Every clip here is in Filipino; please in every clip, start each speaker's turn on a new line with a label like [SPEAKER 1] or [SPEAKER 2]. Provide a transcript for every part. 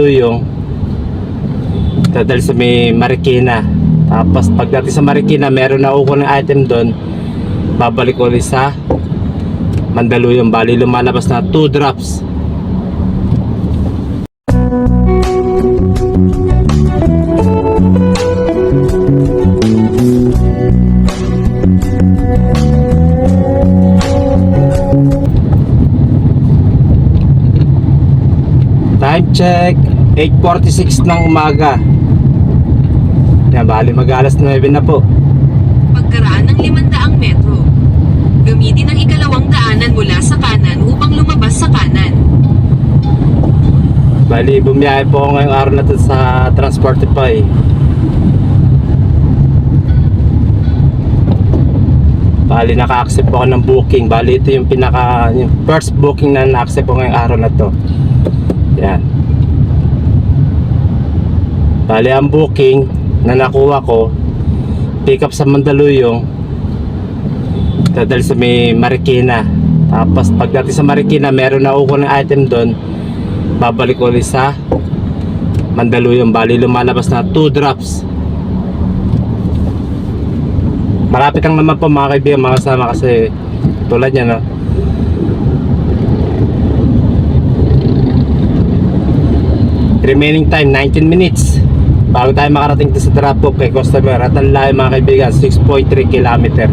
[SPEAKER 1] yung dadal sa may Marikina. Tapos pagdating sa Marikina, meron na ako ng item doon, babalik ulit sa Mandaluyong. Bali lumalabas na 2 drops. Time check 8:46 ng umaga. Yan, bali mag-alas 9 na po.
[SPEAKER 2] Pagkaraan ng 500 metro, gamitin ang ikalawang daanan mula sa kanan upang lumabas sa kanan.
[SPEAKER 1] Bali bumiyahe po ako ngayong araw na to sa Transportify. Bali naka-accept po ako ng booking. Bali ito yung yung first booking na na-accept po ngayong araw na to. Yan. Bali ang booking na nakuha ko, pick up sa Mandaluyong, dadal sa may Marikina. Tapos pagdating sa Marikina, meron na ako ng item doon, babalik ulit sa Mandaluyong. Bali lumalabas na 2 drops. Malapit lang naman po mga kaibigan, mga kasama, kasi tulad niya, no? Remaining time 19 minutes bago tayo makarating sa drop-off kay customer. At ang layo mga kaibigan, 6.3 km.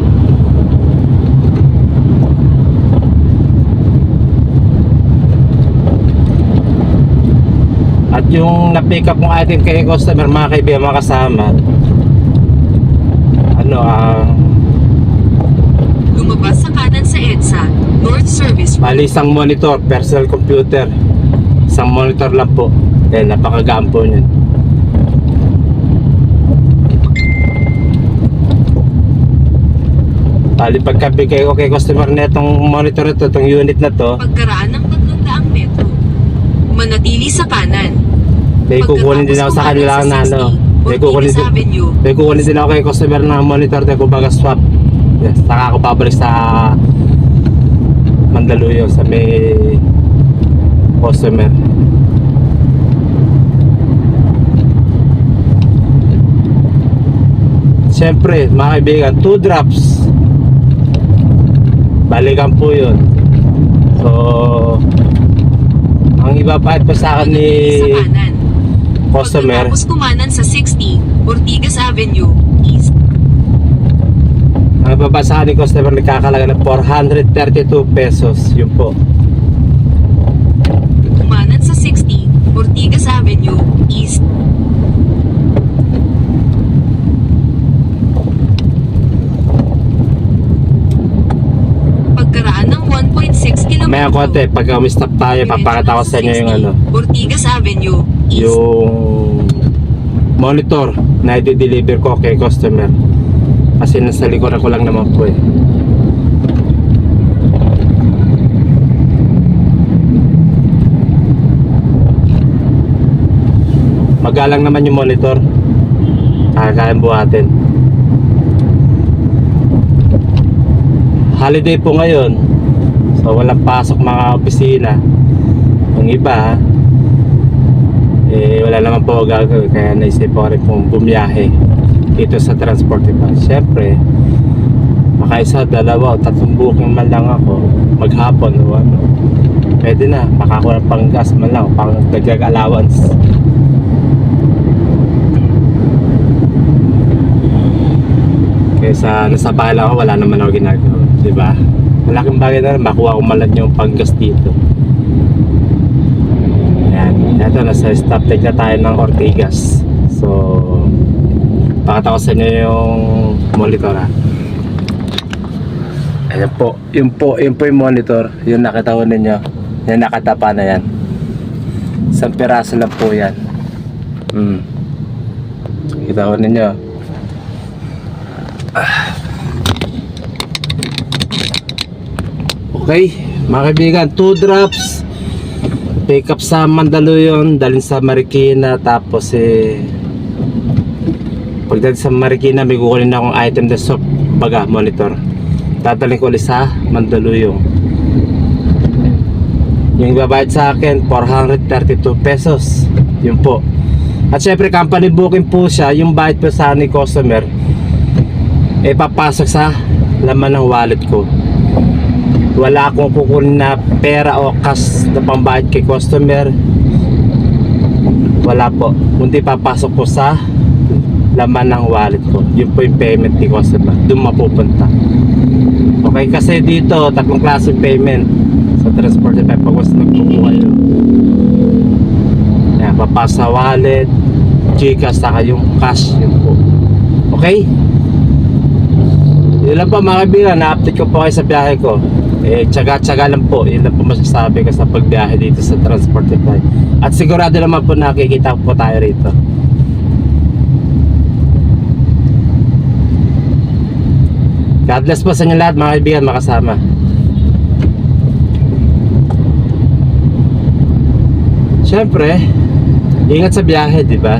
[SPEAKER 1] At yung na-pick up ng item kay customer mga kaibigan, mga kasama,
[SPEAKER 2] Lumabas sa kanan sa EDSA, North Service Road.
[SPEAKER 1] bali isang monitor, personal computer, isang monitor lang po. Yan, napakagaan po yun. Bali pagkabigay ko kay customer na itong monitor ito, itong unit na to,
[SPEAKER 2] Pagkaraan ng 300 metro, manatili sa kanan.
[SPEAKER 1] may kukunin din ako sa kanila na may kukunin din ako kay customer na monitor na kumbaga swap. Yes, saka ako babalik sa Mandaluyong sa may customer. Siyempre mga kaibigan, 2 drops, balikan po yun. So ang ibabahid pa sa akin ni
[SPEAKER 2] Sa kanan.
[SPEAKER 1] customer,
[SPEAKER 2] Pagkatapos kumanan sa 60, Ortigas Avenue, East.
[SPEAKER 1] ang ibabahid sa akin ni customer, nagkakalaga ng 432 pesos. Yun po.
[SPEAKER 2] Kumanan sa 60, Ortigas Avenue, East. Pagkaraan ng 1.6 km.
[SPEAKER 1] May konti, pag stop tayo, papakita ko sa inyo yung
[SPEAKER 2] Ortigas Avenue, East.
[SPEAKER 1] yung monitor na i-deliver ko kay customer, kasi nasa likuran ko lang naman po eh. Magalang naman yung monitor, kakain buhatin. Holiday po ngayon, so walang pasok mga opisina. Yung iba wala naman po gagawin, kaya naisip ko rin pong bumiyahe dito sa Transportify. Siyempre makaisa, 2 o 3 booking man lang ako maghapon o ano, pwede na, makakuha pang gas man lang, pang dagdag allowance. Kaysa nasa bahay lang ako, wala naman ako ginagawa, diba? Malaking bagay na rin, makuha ko malat yung panggas dito. Ayan, ito, nasa stop take na tayo ng Ortigas. So pakita ko sa inyo yung monitor, ha. Ayan po, yun po yung monitor. Yung nakita ko ninyo, yung nakatapa na yan, isang piraso lang po yan. Kita ko ninyo. Okay mga kaibigan, 2 drops, pick up sa Mandaluyong, dalhin sa Marikina. Tapos pagdating sa Marikina, may kukunin na akong item na soft baga monitor, dadalhin ko ulit sa Mandaluyong. Yung ibabayad sa akin 432 pesos. Yun po. At syempre company booking po siya, yung bayad po sa ni customer papasok sa laman ng wallet ko. Wala akong kukunin na pera o cash na pambayad kay customer. Wala po. Kundi papasok po sa laman ng wallet ko. Yun po yung payment ni customer. Doon mapupunta. Okay, kasi dito tatlong klase payment sa Transportify pag was nagkukuha kayo. Yan, papasok sa wallet, Gcash, saka yung cash. Yun po. Okay? Yun lang po mga kaibigan, na-update ko po kayo sa biyahe ko. Tsaga-tsaga lang po. Yun lang po masasabi ko sa pagbiyahe dito sa Transportify. At sigurado naman po nakikita po tayo rito. God bless po sa inyo lahat mga kaibigan, makasama. Siyempre, ingat sa biyahe, di ba?